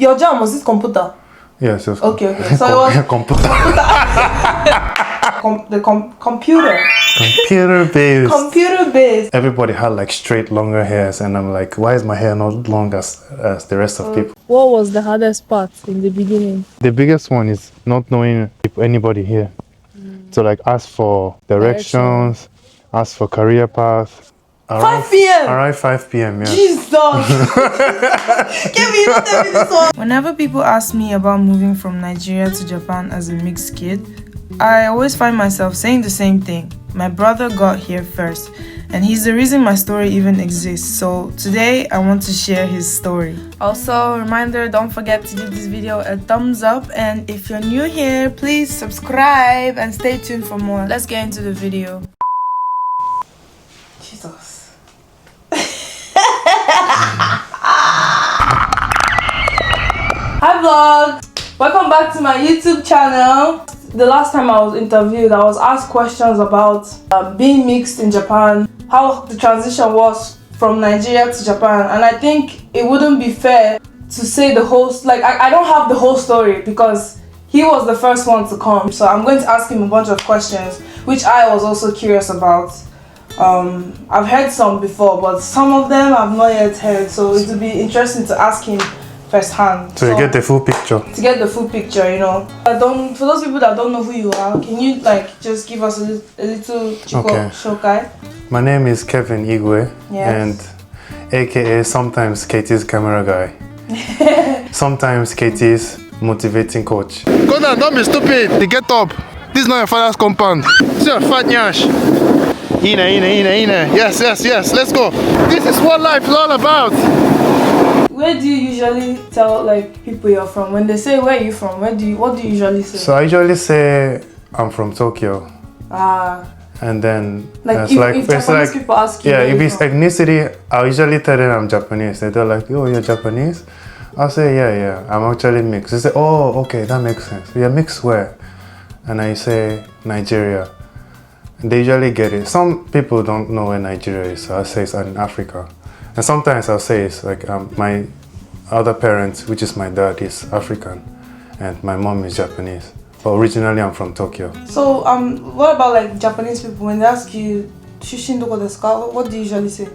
your jam, was it computer? Yes, it was Okay. So it was computer. Computer. Computer based. Everybody had like straight, longer hairs, and I'm like, why is my hair not long as the rest of people? What was the hardest part in the beginning? The biggest one is not knowing if anybody here. So like ask for directions, ask for career path. 5 p.m. Around 5 p.m. Yeah. Jesus. Give me, don't tell me this one. Whenever people ask me about moving from Nigeria to Japan as a mixed kid, I always find myself saying the same thing. My brother got here first, and he's the reason my story even exists. So today I want to share his story. Also, reminder, don't forget to give this video a thumbs up, and if you're new here, please subscribe and stay tuned for more. Let's get into the video. Jesus. Hi vlog! Welcome back to my YouTube channel. The last time I was interviewed, I was asked questions about being mixed in Japan, how the transition was from Nigeria to Japan, and I think it wouldn't be fair to say the whole, like I don't have the whole story because he was the first one to come. So I'm going to ask him a bunch of questions which I was also curious about. I've heard some before, but some of them I've not yet heard, so it would be interesting to ask him firsthand. So you get the full picture. To get the full picture, you know. For those people that don't know who you are, can you like just give us a little shokai? My name is Kevin Igwe, yes. and aka sometimes Katie's camera guy. Sometimes Katie's motivating coach. Go down, don't be stupid. Get up. This is not your father's compound. This is your fat nyash. Ina. Yes. Let's go. This is what life is all about. Where do you usually tell like people you're from? When they say where are you from, what do you usually say? So I usually say I'm from Tokyo. And then if Japanese people ask you, yeah, if it's ethnicity, I usually tell them I'm Japanese. They're like, oh, you're Japanese? I'll say, yeah, I'm actually mixed. They say, oh, okay, that makes sense. You're mixed where? And I say Nigeria. They usually get it. Some people don't know where Nigeria is, so I say it's in Africa. And sometimes I'll say it's like my other parents, which is my dad, is African, and my mom is Japanese. But originally I'm from Tokyo. So what about like Japanese people when they ask you Shushin doko desu ka? What do you usually say?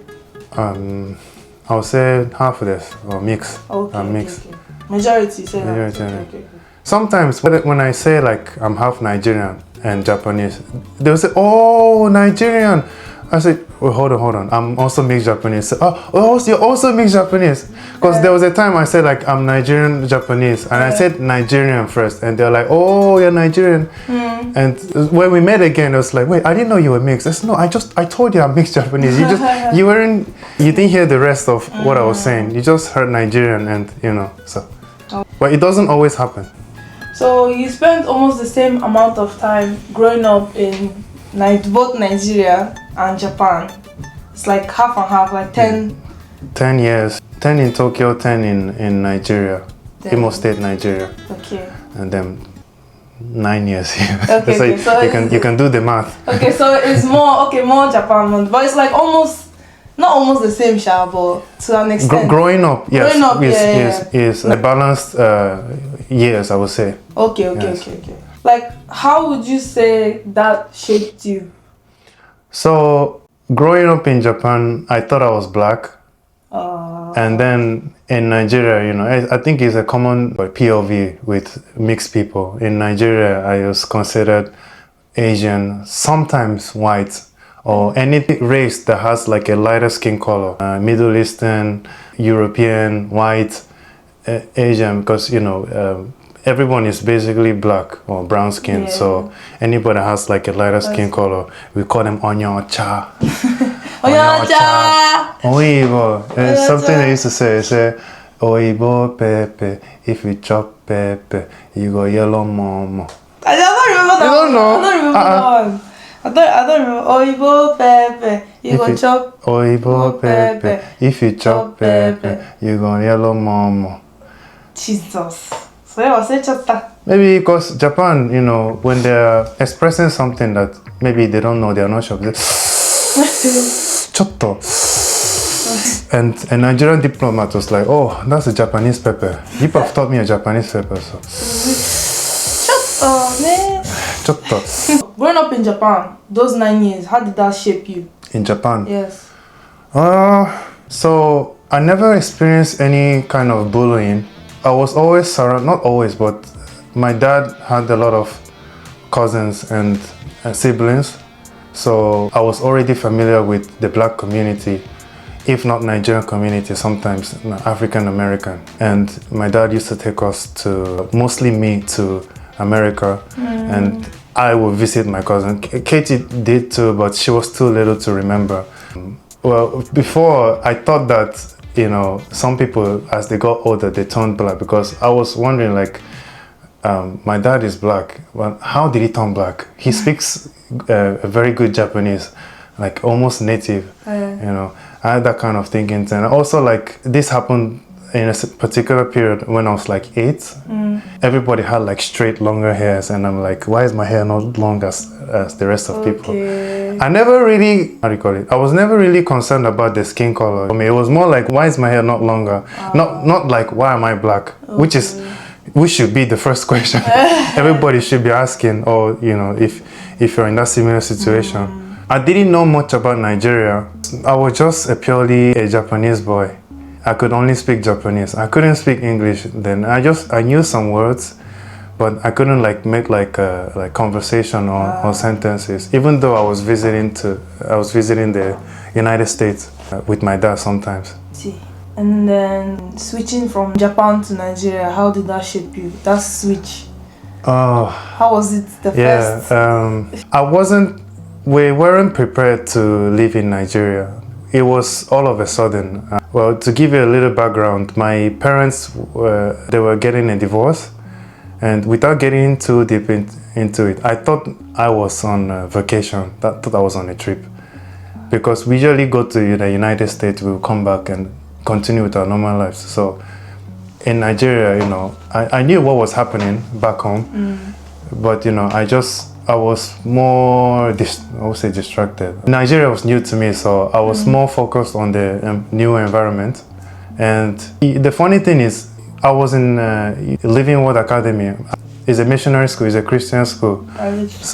I'll say half of this or mix. Okay, mix. Okay. Majority say Majority, that. Okay. Sometimes when I say like I'm half Nigerian and Japanese, they'll say, oh, Nigerian. I said, well, hold on. I'm also mixed Japanese. You're also mixed Japanese. Because there was a time I said like I'm Nigerian Japanese, and I said Nigerian first, and they're like, oh, you're Nigerian. And when we met again, it was like, wait, I didn't know you were mixed. I said, no, I told you I'm mixed Japanese. You didn't hear the rest of what I was saying. You just heard Nigerian, and so. But it doesn't always happen. So you spent almost the same amount of time growing up in both Nigeria and Japan. It's like half and half, like 10 years. 10 in Tokyo, 10 in Nigeria. Imo State, Nigeria. Okay. And then 9 years here. Okay, so you can do the math. Okay, so it's more Japan, but it's like not almost the same, but to an extent. Growing up, yes, is a balanced years, I would say. Okay. Like, how would you say that shaped you? So, growing up in Japan, I thought I was black. And then in Nigeria, I think it's a common POV with mixed people. In Nigeria, I was considered Asian, sometimes white, or any race that has like a lighter skin color. Middle Eastern, European, white, Asian, because everyone is basically black or brown skin. Yeah. So anybody has like a lighter skin color, we call them onyo-cha. Onyo-cha! Oibo. It's something they used to say, Oibo pepe, if you chop pepe, you go yellow momo. I don't remember that. You don't know? I don't remember that one. I don't remember. Oibo pepe, you go chop. Oibo pepe, if you chop pepe, you go yellow momo. Jesus. Maybe because Japan, when they're expressing something that maybe they don't know, they're not sure. Chotto. And a Nigerian diplomat was like, oh, that's a Japanese pepper. You have taught me a Japanese pepper. So. Shut up, man. Growing up in Japan, those 9 years, how did that shape you? In Japan? Yes. So I never experienced any kind of bullying. I was always surrounded, not always, but my dad had a lot of cousins and siblings. So I was already familiar with the black community, if not Nigerian community, sometimes African American. And my dad used to take us to, mostly me, to America. And I would visit my cousin. Katie did too, but she was too little to remember. Well, before I thought that, you know, some people, as they got older, they turned black, because I was wondering, like, my dad is black, but how did he turn black? He speaks a very good Japanese, like almost native, you know. I had that kind of thinking. And also, like, this happened in a particular period when I was like 8. Everybody had like straight, longer hairs, and I'm like, why is my hair not long as the rest of people? I never really, how do you call it? I was never really concerned about the skin color. I mean, it was more like, why is my hair not longer? Not like, why am I black? Which should be the first question everybody should be asking, or, you know, if you're in that similar situation. I didn't know much about Nigeria. I was just purely a Japanese boy. I could only speak Japanese. I couldn't speak English then. I knew some words, but I couldn't like make like conversation or sentences. Even though I was visiting the United States with my dad sometimes. See. And then switching from Japan to Nigeria, how did that shape you? That switch. How was it the first? We weren't prepared to live in Nigeria. It was all of a sudden. Well, to give you a little background, my parents they were getting a divorce, and without getting too deep into it, I thought I was on vacation. I thought I was on a trip, because we usually go to the United States, we'll come back and continue with our normal lives. So in Nigeria, you know, I knew what was happening back home, but you know, I was more, I would say, distracted. Nigeria was new to me, so I was more focused on the new environment. And the funny thing is, I was in Living Word Academy. It's a missionary school, it's a Christian school,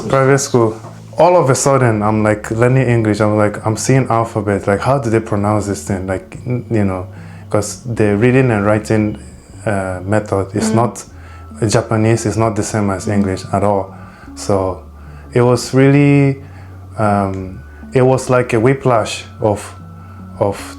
private school. All of a sudden, I'm like learning English. I'm seeing alphabet. Like, how do they pronounce this thing? Like, you know, because the reading and writing method is not Japanese. Is not the same as English at all. So it was really, it was like a whiplash of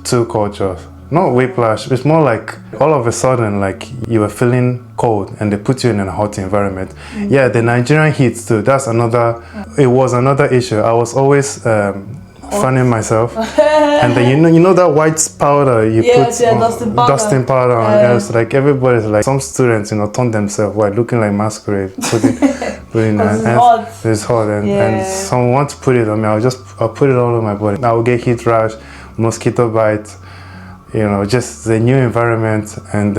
two cultures. Not whiplash, it's more like all of a sudden, like you were feeling cold and they put you in a hot environment. Yeah, the Nigerian heat too, that's another, it was another issue. I was always fanning myself. And then you know that white powder you put on, dusting powder on. It's like everybody's like, some students, you know, turn themselves white, looking like masquerade, putting that. It's hot and someone wants to put it on me, I'll put it all on my body. I will get heat rash, mosquito bite, you know, just the new environment. And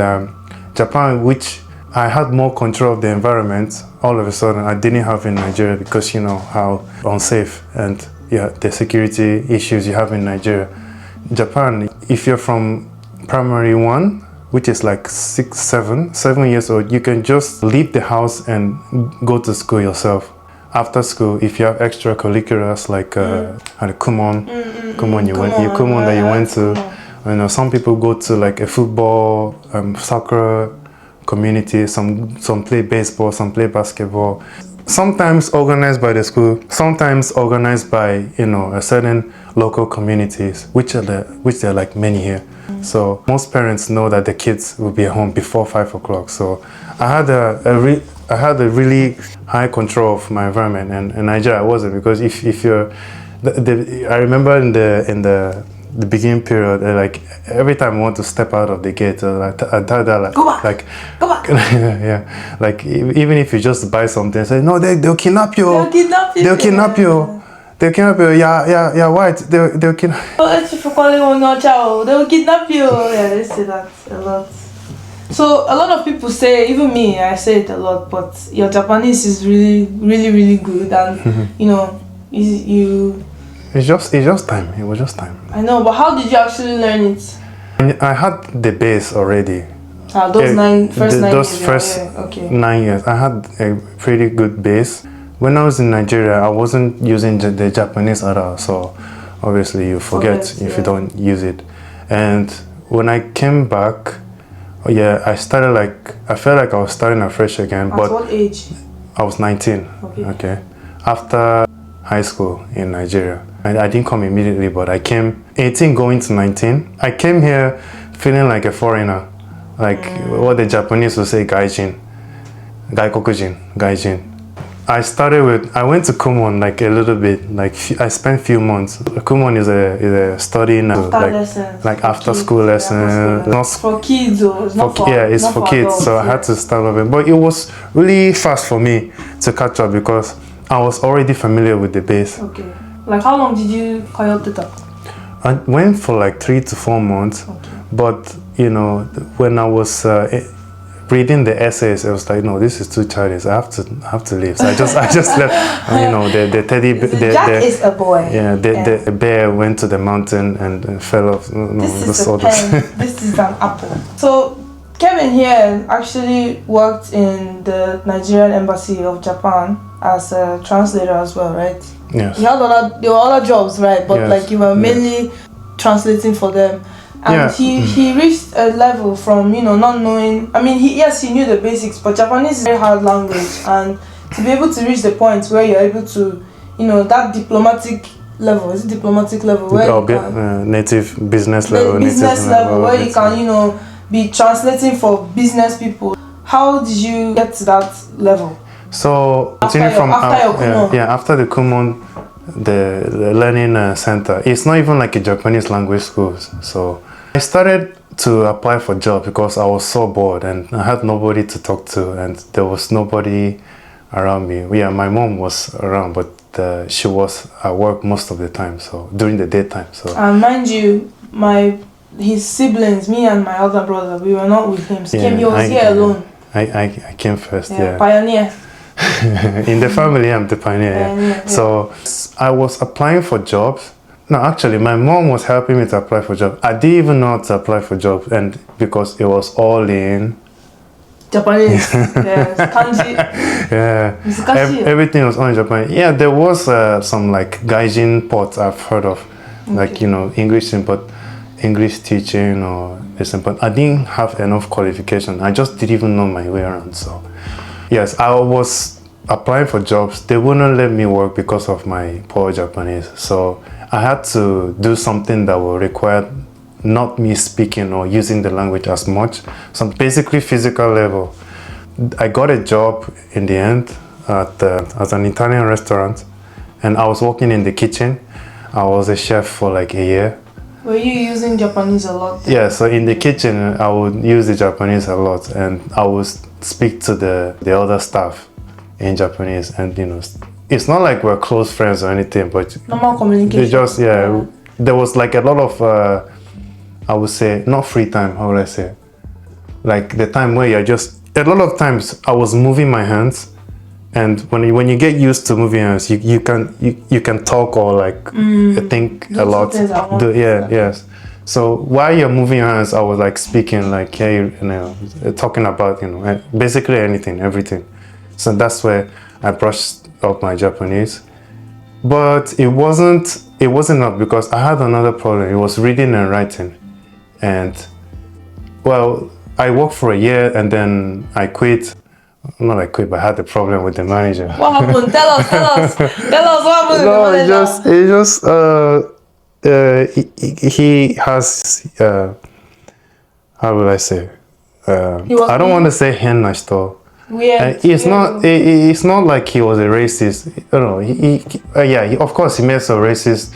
Japan, which I had more control of the environment, all of a sudden I didn't have in Nigeria, because you know how unsafe and the security issues you have in Nigeria. Japan, if you're from primary 1, which is like 7 years old, you can just leave the house and go to school yourself. After school, if you have extracurriculars like Kumon that you went to, you know, some people go to like a football, soccer community. Some play baseball, some play basketball. Sometimes organized by the school, sometimes organized by, you know, a certain local communities, which there are like many here. So most parents know that the kids will be at home before 5 o'clock. So I had a really high control of my environment, and in Nigeria I wasn't, because if you're, I remember in the beginning period, like every time I want to step out of the gate, I tell that like, go back. Yeah, like even if you just buy something, say no, they'll kidnap you. They'll kidnap you. Yeah, white. They'll kidnap. Oh, for calling on your child, they'll kidnap you. Yeah, they say that a lot. So a lot of people say, even me, I say it a lot, but your Japanese is really, really, really good, and you know, you. It's just time. It was just time. I know, but how did you actually learn it? And I had the base already. Those first 9 those years. first Okay. 9 years, I had a pretty good base. When I was in Nigeria, I wasn't using the Japanese at all, so obviously you forget if you don't use it. And when I came back, I started I felt like I was starting afresh again. At what age? I was 19. Okay. After high school in Nigeria. I didn't come immediately, but I came 18 going to 19. I came here feeling like a foreigner. Like what the Japanese would say, gaijin. Gaijin. I went to Kumon like a little bit, I spent few months. Kumon is a studying after school lesson. Not for kids, or it's not for it's for kids. Adults, so I had to start over, but it was really fast for me to catch up because I was already familiar with the base. Okay. Like how long did you coyote it up? I went for like 3 to 4 months, but when I was reading the essays, I was like, no, this is too childish. I have to leave. So I just left. The teddy. Jack is a boy. Yeah, the bear went to the mountain and fell off. This is a pen. This is an apple. So Kevin here actually worked in the Nigerian embassy of Japan as a translator as well, right? Yes. There were other jobs, right? But yes. you were mainly translating for them. And he reached a level from not knowing. I mean, he knew the basics, but Japanese is a very hard language, and to be able to reach the point where you're able to, that diplomatic level. Is it diplomatic level where you can, native business level? Business level where you can be translating for business people. How did you get to that level? So after the Kumon, the learning center. It's not even like a Japanese language school, so I started to apply for jobs because I was so bored and I had nobody to talk to and there was nobody around me. My mom was around, but she was at work most of the time, so during the daytime. So and mind you, his siblings, me and my other brother, we were not with him. So he was here alone. I came first. Pioneer. In the family, I'm the pioneer. So I was applying for jobs. No, actually, my mom was helping me to apply for jobs. I didn't even know how to apply for jobs, and because it was all in Japanese. Kanji. Everything was all in Japanese. Yeah, there was some gaijin ports I've heard of, English but English teaching or this, but I didn't have enough qualification. I just didn't even know my way around. So yes, I was applying for jobs. They wouldn't let me work because of my poor Japanese. So I had to do something that will require not me speaking or using the language as much. So basically physical level. I got a job in the end at an Italian restaurant, and I was working in the kitchen. I was a chef for a year. Were you using Japanese a lot then? Yeah, so in the kitchen I would use the Japanese a lot, and I would speak to the other staff in Japanese, and it's not like we're close friends or anything, but normal communication. They just there was a lot of I would say not free time. How would I say? The time where you're just a lot of times I was moving my hands, and when you get used to moving hands, you can talk or think a lot. Yes. So while you're moving your hands, I was speaking talking about basically anything, everything. So that's where I brushed up my Japanese. But it wasn't enough because I had another problem. It was reading and writing. And I worked for a year and then I quit. Not I quit, but I had a problem with the manager. What happened? Tell us what happened with the manager. He has how will I say? I don't want to say henna. It's not like he was a racist. I don't know. Of course he made some racist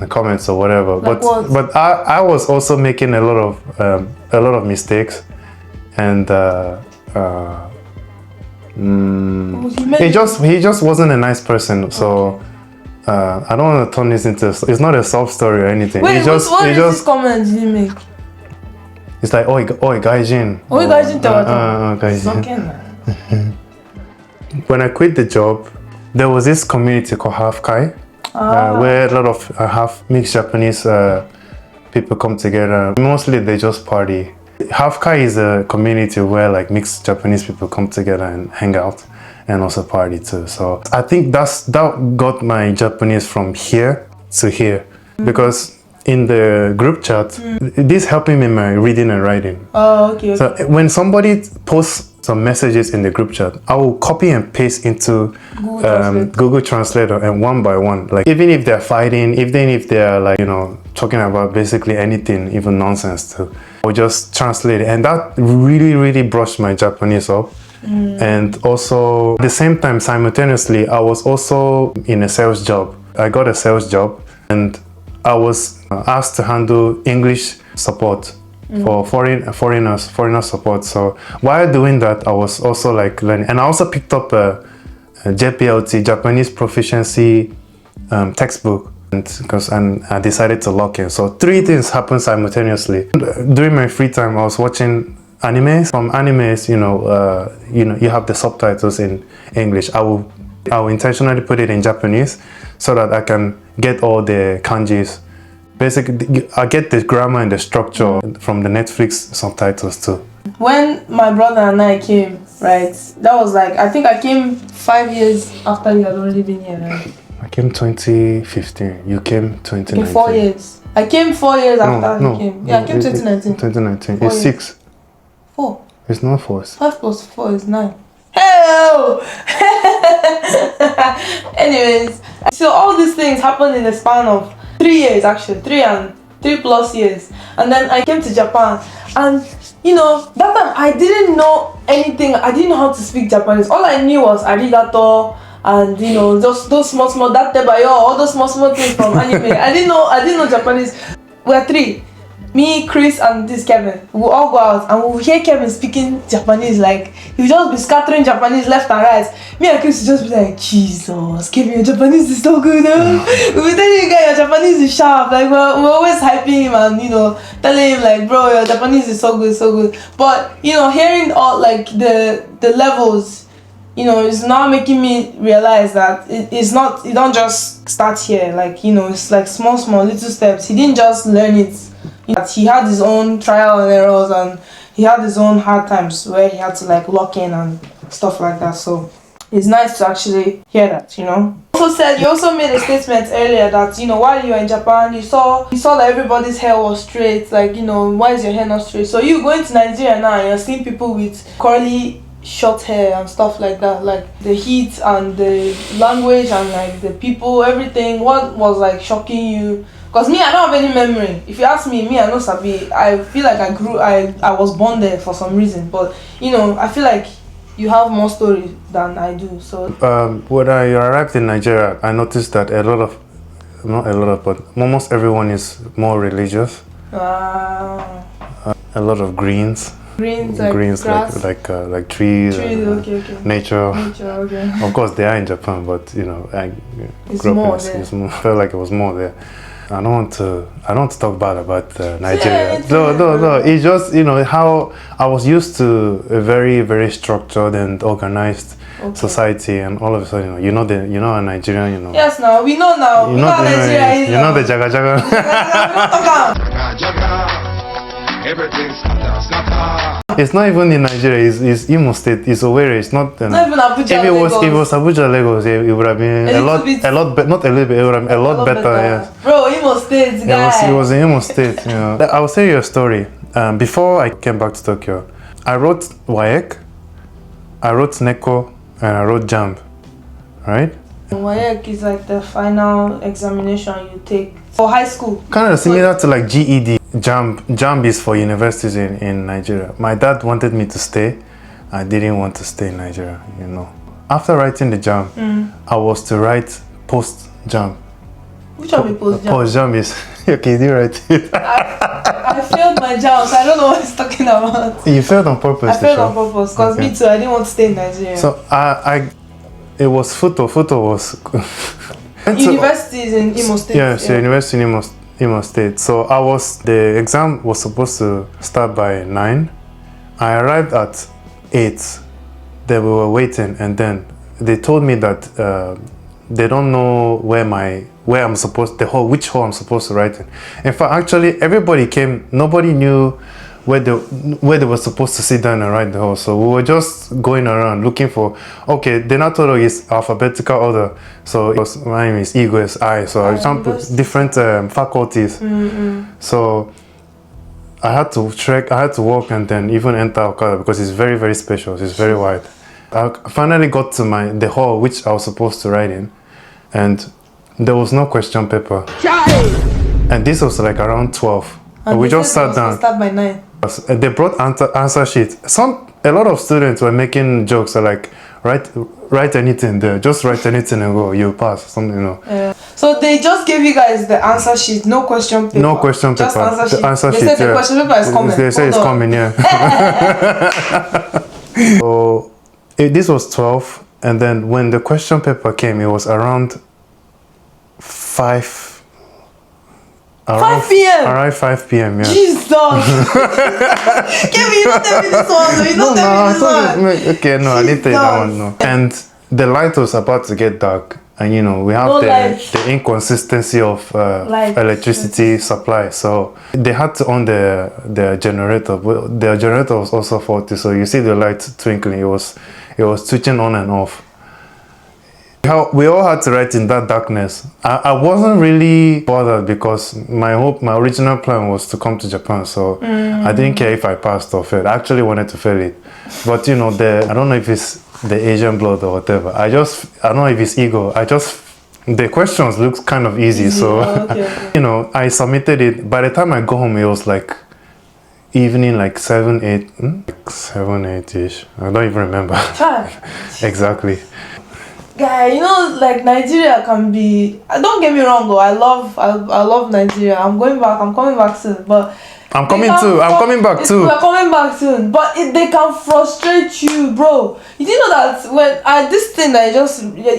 comments or whatever. But I was also making a lot of mistakes, and he just wasn't a nice person. So I don't want to turn this into. It's not a soft story or anything. Wait, what racist comment did he make? It's like, oi, gaijin. Oi, gaijin. Gaijin. When I quit the job, there was this community called Half Kai, where a lot of half mixed Japanese people come together. Mostly they just party. Hafka is a community where like mixed Japanese people come together and hang out and also party too. So I think that got my Japanese from here to here, because in the group chat, this helping me in my reading and writing. Oh, okay. So when somebody posts some messages in the group chat, I will copy and paste into Google Translator, and one by one, like even if they're fighting, even if they're like, you know, talking about basically anything, even nonsense too, I'll just translate it. And that really brushed my Japanese up. And also at the same time, simultaneously, I was also in a sales job. I got a sales job, and I was asked to handle English support for foreigner support. So while doing that, I was also like learning, and I also picked up a JPLT, Japanese proficiency textbook, and I decided to lock in. So 3 things happened simultaneously. During my free time, I was watching animes. From animes, you have the subtitles in English. I will intentionally put it in Japanese so that I can get all the kanjis. Basically, I get the grammar and the structure from the Netflix subtitles too. When my brother and I came, right, that was like, I think I came 5 years after you had already been here, right? I came 2015. You came 2019. Okay, 4 years. I came 4 years after you came. Yeah, I came 2019. 2019. 4 It's years. 6. 4. It's not 4. 5 plus 4 is 9. Hell! Anyways, so all these things happened in the span of 3 years, actually, 3 plus years. And then I came to Japan, and that time I didn't know anything. I didn't know how to speak Japanese. All I knew was arigato, and just those small datebayo, all those small things from anime. I didn't know Japanese. We're 3. Me, Chris, and this Kevin. We'll all go out and we'll hear Kevin speaking Japanese. Like, he'll just be scattering Japanese left and right. Me and Chris will just be like, Jesus, Kevin, your Japanese is so good. We'll be telling you guys, your Japanese is sharp. Like, we're always hyping him and, telling him, like, bro, your Japanese is so good, so good. But, hearing all, like, the levels, it's now making me realize that it's not, you don't just start here. Like, it's like small little steps. He didn't just learn it. He had his own trial and errors, and he had his own hard times where he had to like lock in and stuff like that. So it's nice to actually hear that, You also made a statement earlier that while you were in Japan, you saw that everybody's hair was straight. Like, why is your hair not straight? So you going to Nigeria now, you're seeing people with curly short hair and stuff like that. Like the heat and the language and like the people, everything. What was like shocking you? Because me, I don't have any memory. If you ask me, I know Sabi. I feel like I was born there for some reason. But, I feel like you have more stories than I do. So when I arrived in Nigeria, I noticed that but almost everyone is more religious. A lot of greens. Greens like grass? like trees, okay. nature. Okay. Of course, they are in Japan, but I grew up in it's more. Felt like it was more there. I don't want to talk bad about Nigeria. No. It's just how I was used to a very, very structured and organized society, and all of a sudden a Nigerian. Yes, now we know now. Nigeria is. The jaga jaga. It's not even in Nigeria. It's Imo State. It's Owerri. It's not. It's not even Abuja. If it was Abuja, Lagos, it would have been a lot not a little bit. It would have been a lot better. Yes. Bro, Imo State, guy. It was in Imo State. I will tell you a story. Before I came back to Tokyo, I wrote WAEC, I wrote NECO, and I wrote JAMB. Right? WAEC is like the final examination you take for high school. Kind of similar to like GED. JAMB is for universities in Nigeria. My dad wanted me to stay. I didn't want to stay in Nigeria, After writing the JAMB, I was to write post-JAMB. Which one is post-JAMB? Post-JAMB is... Okay, you write it. I failed my JAMB, so I don't know what he's talking about. You failed on purpose? I failed on purpose, because me too, I didn't want to stay in Nigeria. So it was Futo. Futo was... University is in Imo State. Yes, yeah. University in Imo State. So the exam was supposed to start by 9. I arrived at 8. They were waiting, and then they told me that they don't know where where I'm supposed, which hall I'm supposed to write in. In fact, actually, everybody came. Nobody knew where they were supposed to sit down and write the hall. So we were just going around looking for. Okay, they now told us it's alphabetical order. So my name is Ego is I. So I jumped different faculties. So I had to trek. I had to walk and then even enter Okada because it's very, very special. It's very wide. I finally got to the hall which I was supposed to write in, and there was no question paper. And this was like around 12. And we just sat down. Start by 9. They brought answer sheets. A lot of students were making jokes like, write anything there. Just write anything and go. You'll pass. Something, you know. Yeah. So they just gave you guys the answer sheet, no question paper. No question paper. Just answer sheet. The answer they sheet. said the question paper is coming. They say it's coming. Yeah. So this was 12, and then when the question paper came, it was around 5 p.m. Around 5 p.m. Yeah. Jesus. Kevin, you don't tell me this one. You don't tell me this one. Okay, no, I didn't tell you that one. No. And the light was about to get dark, and you know we have the inconsistency of electricity supply. So they had to on the generator, but the generator was also faulty. So you see the light twinkling. It was switching on and off. We all had to write in that darkness. I wasn't really bothered because my original plan was to come to Japan, so I didn't care if I passed or failed. I actually wanted to fail it, but you know, I don't know if it's the Asian blood or whatever. I don't know if it's ego. The questions looked kind of easy. So okay. You know, I submitted it. By the time I go home, it was like evening, like 7, 8-ish. I don't even remember. Exactly. Yeah, you know, like Nigeria can be. Don't get me wrong, though. I love Nigeria. I'm coming back soon. But I'm coming back too. We're coming back soon. But they can frustrate you, bro. You didn't know that when this thing that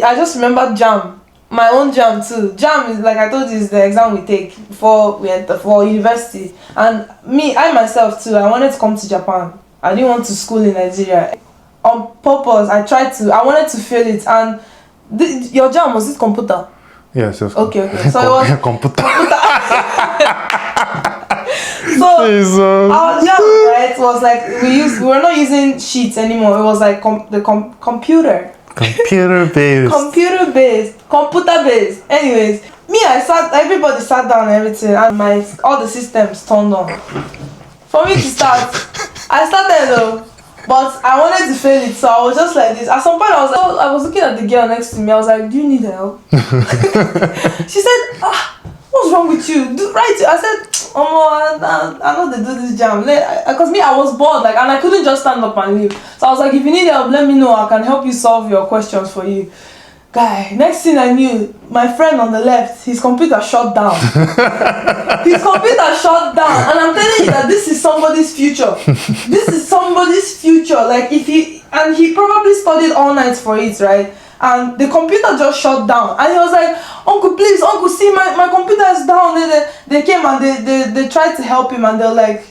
I just remembered JAM, my own JAM too. JAM is, like I told you, is the exam we take before we enter for university. And I myself too. I wanted to come to Japan. I didn't want to school in Nigeria. On purpose, I wanted to fail it, and your JAM, was it computer? Yes, it was. Okay. So it was computer. So Jesus. Our JAM, right, was like we were not using sheets anymore. It was like computer. Computer based. Anyways, everybody sat down and everything, and all the systems turned on. For me to start, I started though. But I wanted to fail it, so I was just like this. At some point, I was looking at the girl next to me. I was like, "Do you need help?" She said, "What's wrong with you? I said, I know they do this JAM. Because I was bored, and I couldn't just stand up and leave. So I was like, if you need help, let me know. I can help you solve your questions for you." Guy, next thing I knew, my friend on the left, his computer shut down. And I'm telling you that this is somebody's future. Like he probably studied all night for it, right? And the computer just shut down. And he was like, "Uncle, please, uncle, see my computer is down." They came and they tried to help him, and they were like,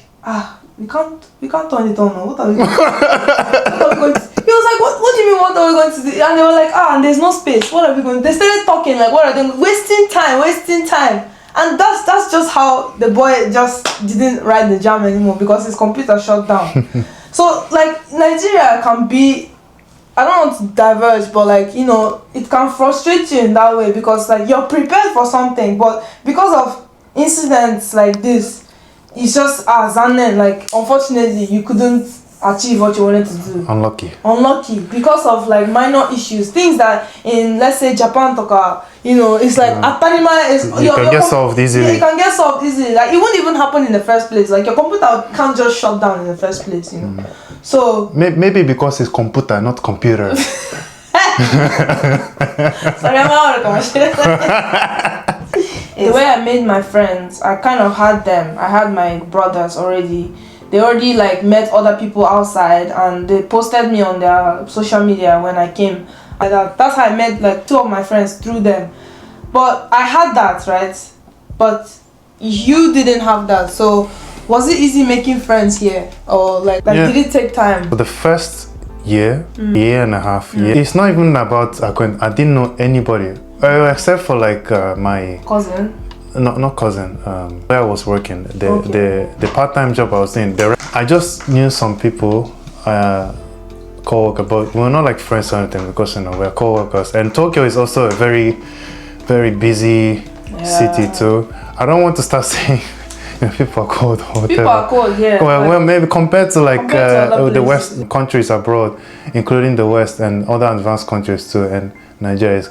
we can't turn it on. What are we going to do? He was like, what do you mean, what are we going to do? And they were like, and there's no space. What are we going to do? They started talking like, what are they doing? Wasting time. And that's just how the boy just didn't write the JAM anymore because his computer shut down. So like Nigeria can be, I don't want to diverge, but like, you know, it can frustrate you in that way because like you're prepared for something, but because of incidents like this, it's just zanen, like unfortunately you couldn't achieve what you wanted to do. Unlucky because of like minor issues, things that in, let's say, Japan toka, you know, it's like atanima is you can get solved easily. Yeah, you can get solved easily. Like it won't even happen in the first place. Like your computer can't just shut down in the first place, you know. So maybe because it's computer, not computer. Sorry, I'm out of the way I made my friends, I kind of had them. I had my brothers already. They already like met other people outside, and they posted me on their social media when I came. That's how I met like 2 of my friends through them. But I had that, right? But you didn't have that. So was it easy making friends here, or like did it take time? For the first year and a half, it's not even about I didn't know anybody. Except for like my cousin. not cousin. Where I was working, the part-time job I was doing. I just knew some people, co-worker, but we're not like friends or anything because we're co-workers. And Tokyo is also a very, very busy city too. I don't want to start saying people are cold or whatever. People are cold, yeah. Well, maybe compared to like the places. West countries abroad, including the West and other advanced countries too, and Nigeria,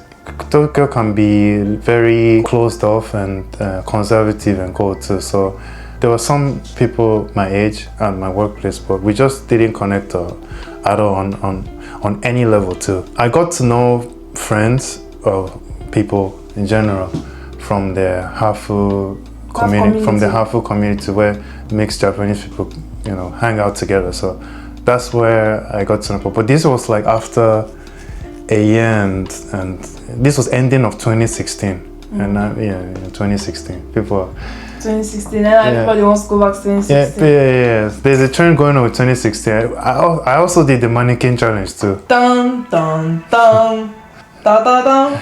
Tokyo can be very closed off and conservative and cold too. So there were some people my age at my workplace, but we just didn't connect at all on any level too. I got to know friends or people in general from the Hafu community, from the Hafu community where mixed Japanese people, hang out together. So that's where I got to know people. But this was like after a year and this was ending of 2016. And 2016 people. 2016, and everybody wants to go back to 2016. Yeah. There's a trend going on with 2016. I also did the mannequin challenge too. Dun dun dun da da dun.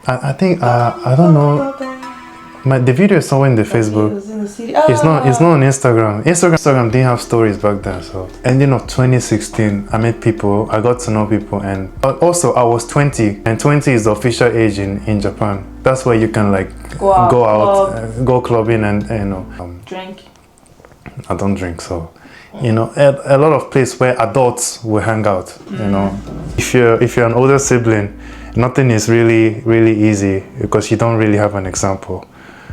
I think I don't know. The video is somewhere in the Facebook. It's not on Instagram. Instagram didn't have stories back then. So ending of 2016, I met people. I got to know people, and also I was 20, and 20 is the official age in Japan. That's where you can like go out, go clubbing, and drink. I don't drink, so a lot of places where adults will hang out. If you're an older sibling, nothing is really easy because you don't really have an example.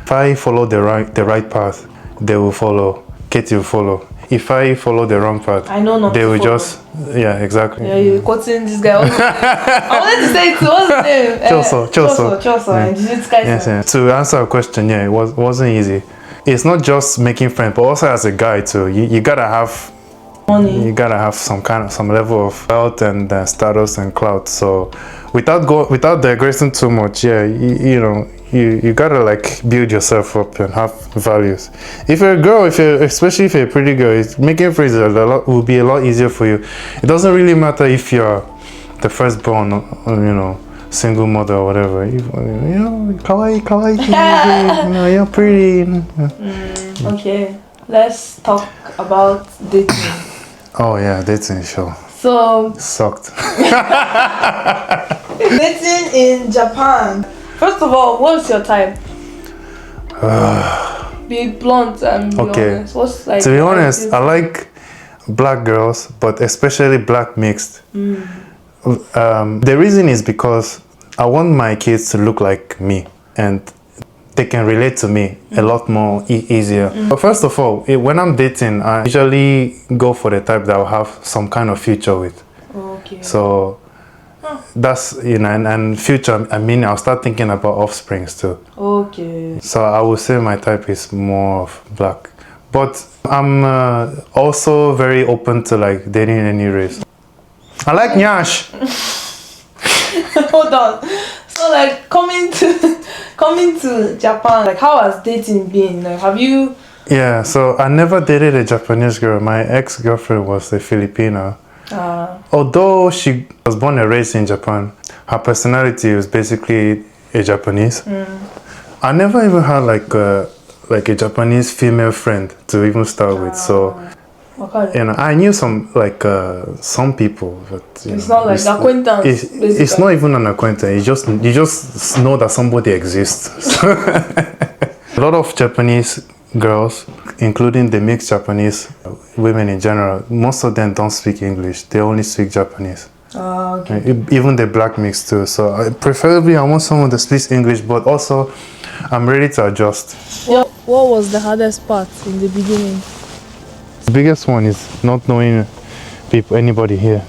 If I follow the right path, they will follow. Katie will follow. If I follow the wrong path, I know not they to will follow. just exactly. Yeah, you're quoting this guy. I wanted to say it. What's his name? Choso. And this guy. Yes. To answer a question, it wasn't easy. It's not just making friends, but also as a guy too. You gotta have money. You gotta have some level of wealth and status and clout. So without digressing too much, you gotta like build yourself up and have values. If you're a girl, especially if you're a pretty girl, making friends will be a lot easier for you. It doesn't really matter if you're the firstborn, single mother or whatever. Kawaii, you're pretty. Okay, let's talk about dating. Oh yeah, dating, sure. So Sucked. dating in Japan. First of all, what's your type? Be blunt and be honest. What's like? To be honest, I like black girls, but especially black mixed. The reason is because I want my kids to look like me and they can relate to me a lot more easier. But first of all, when I'm dating, I usually go for the type that will have some kind of future with. Okay. So that's and future. I mean, I'll start thinking about offsprings too. Okay. So I would say my type is more of black, but I'm also very open to like dating any race. I like Nyash. Hold on. So like coming to Japan, like how has dating been? Like have you? Yeah. So I never dated a Japanese girl. My ex-girlfriend was a Filipina. Although she was born and raised in Japan, her personality was basically a Japanese. I never even had like a Japanese female friend to even start with. So I knew some people, but it's not like acquaintance. It's not even an acquaintance. You just know that somebody exists. A lot of Japanese girls, including the mixed Japanese women in general, most of them don't speak English. They only speak Japanese. Okay. Even the black mix too. So preferably I want someone that speaks English, but also I'm ready to adjust. What was the hardest part in the beginning? The biggest one is not knowing anybody here.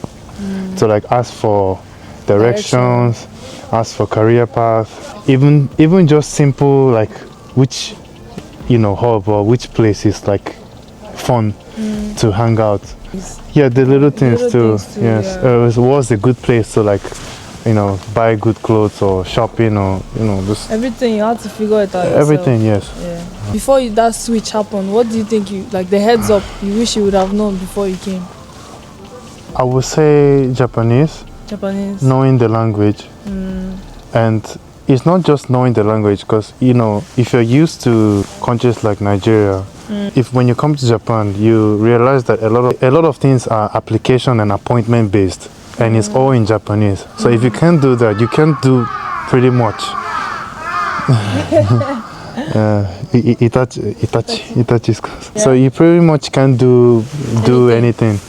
So like ask for directions, ask for career path, even just simple like which hub or which place is like fun to hang out. Yeah, the little things too. Yes, it was a good place to like buy good clothes or shopping or just everything. You had to figure it out everything yourself. Yes. Yeah. Before that switch happened, what do you think the heads up you wish you would have known before you came? I would say Japanese. Japanese. Knowing the language. And it's not just knowing the language, because you know, if you're used to countries like Nigeria, if when you come to Japan, you realize that a lot of things are application and appointment based, and it's all in Japanese. So if you can't do that, you can't do pretty much. Itachi. So you pretty much can't do anything.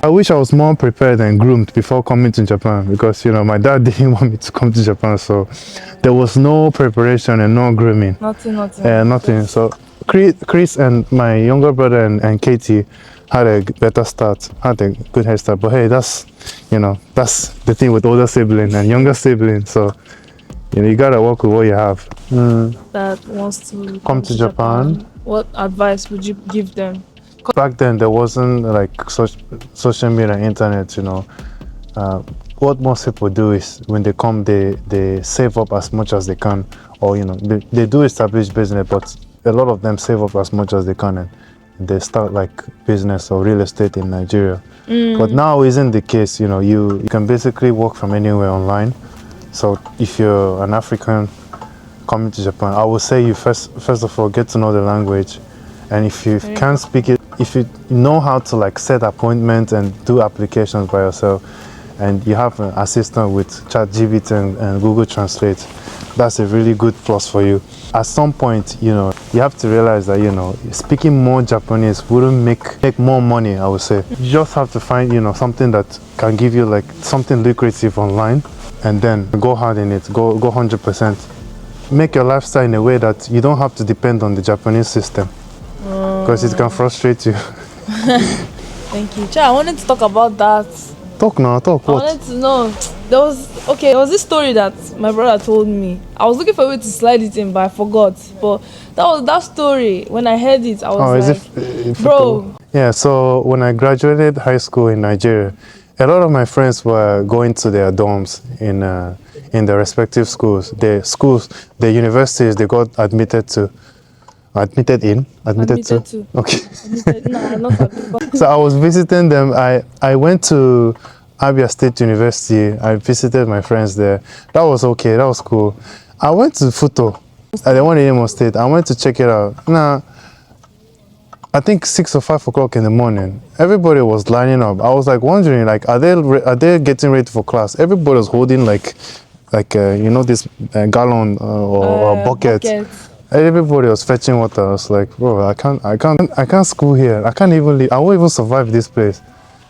I wish I was more prepared and groomed before coming to Japan, because you know my dad didn't want me to come to Japan, so there was no preparation and no grooming. Nothing. So Chris and my younger brother and Katie had a better start, had a good head start. But hey, that's the thing with older sibling and younger sibling. So you gotta work with what you have. That wants to Come to Japan. What advice would you give them? Back then there wasn't like social media and internet, what most people do is when they come, they save up as much as they can, or they do establish business, but a lot of them save up as much as they can and they start like business or real estate in Nigeria. But now isn't the case. You can basically work from anywhere online. So if you're an African coming to Japan, I would say you first of all get to know the language, and if you can't speak it, if you know how to like set appointments and do applications by yourself, and you have an assistant with ChatGPT and Google Translate, that's a really good plus for you. At some point, you have to realize that speaking more Japanese wouldn't make more money. I would say you just have to find something that can give you like something lucrative online, and then go hard in it. Go 100%. Make your lifestyle in a way that you don't have to depend on the Japanese system, because it can frustrate you. Thank you. I wanted to talk about that. Talk now, talk. What? I wanted to know, there was this story that my brother told me. I was looking for a way to slide it in, but I forgot. But that story, when I heard it, I was bro. Yeah, so when I graduated high school in Nigeria, a lot of my friends were going to their dorms in their respective schools. The universities they got admitted to. Admitted to. Okay. Not admitted. So I was visiting them. I went to Abia State University. I visited my friends there. That was okay. That was cool. I went to Futo. The one in Imo State. I went to check it out. Now, I think 6 or 5 o'clock in the morning, everybody was lining up. I was like wondering, like, are they getting ready for class? Everybody was holding like this gallon or bucket. Everybody was fetching water. I was like, bro, I can't school here. I can't even leave. I won't even survive this place.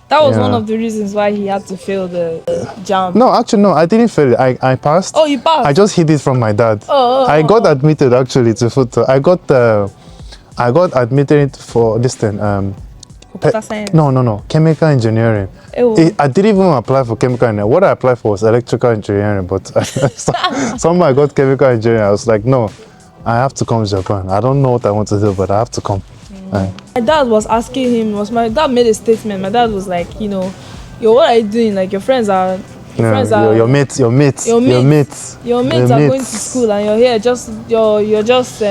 That was one of the reasons why he had to fail the jam. No, actually, no, I didn't fail it. I passed. Oh, you passed? I just hid it from my dad. I got admitted actually to Futo. I got admitted for this thing. Computer science. No. Chemical engineering. I didn't even apply for chemical engineering. What I applied for was electrical engineering, but somehow I got chemical engineering. I was like, no, I have to come to Japan. I don't know what I want to do, but I have to come. My dad was asking him, my dad made a statement. My dad was like, what are you doing? Like your mates are going to school and you're here you're just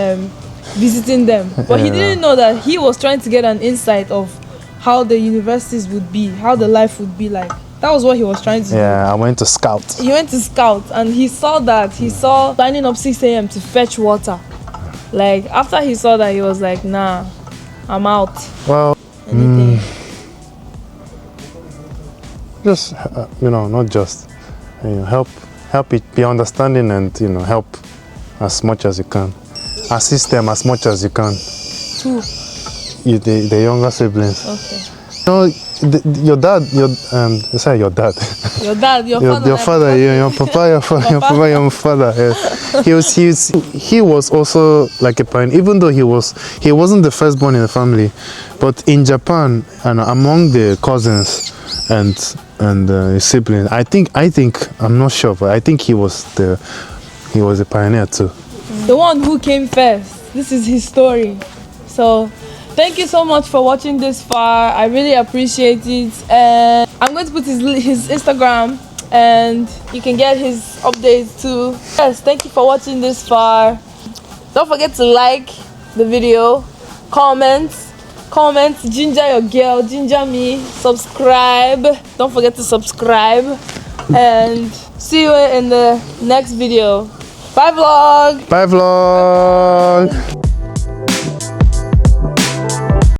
visiting them. But he didn't know that he was trying to get an insight of how the universities would be, how the life would be like. That was what he was trying to do. Yeah, I went to scout. He went to scout and he saw signing up 6 a.m. to fetch water. Like after he saw that, he was like, nah, I'm out. Well, just not just help it be understanding, and help as much as you can, assist them as much as you can. Who? The younger siblings. Okay. Your dad, your dad. Your dad, your father, your papa, your father. Yes. He was also like a pioneer, even though he wasn't the firstborn in the family, but in Japan and among the cousins and his siblings, I think I'm not sure, but I think he was a pioneer too. The one who came first. This is his story. So thank you so much for watching this far. I really appreciate it. And I'm going to put his Instagram, and you can get his updates too. Yes, thank you for watching this far. Don't forget to like the video, comment, ginger your girl, ginger me, subscribe. Don't forget to subscribe, and See you in the next video. Bye vlog. Bye vlog.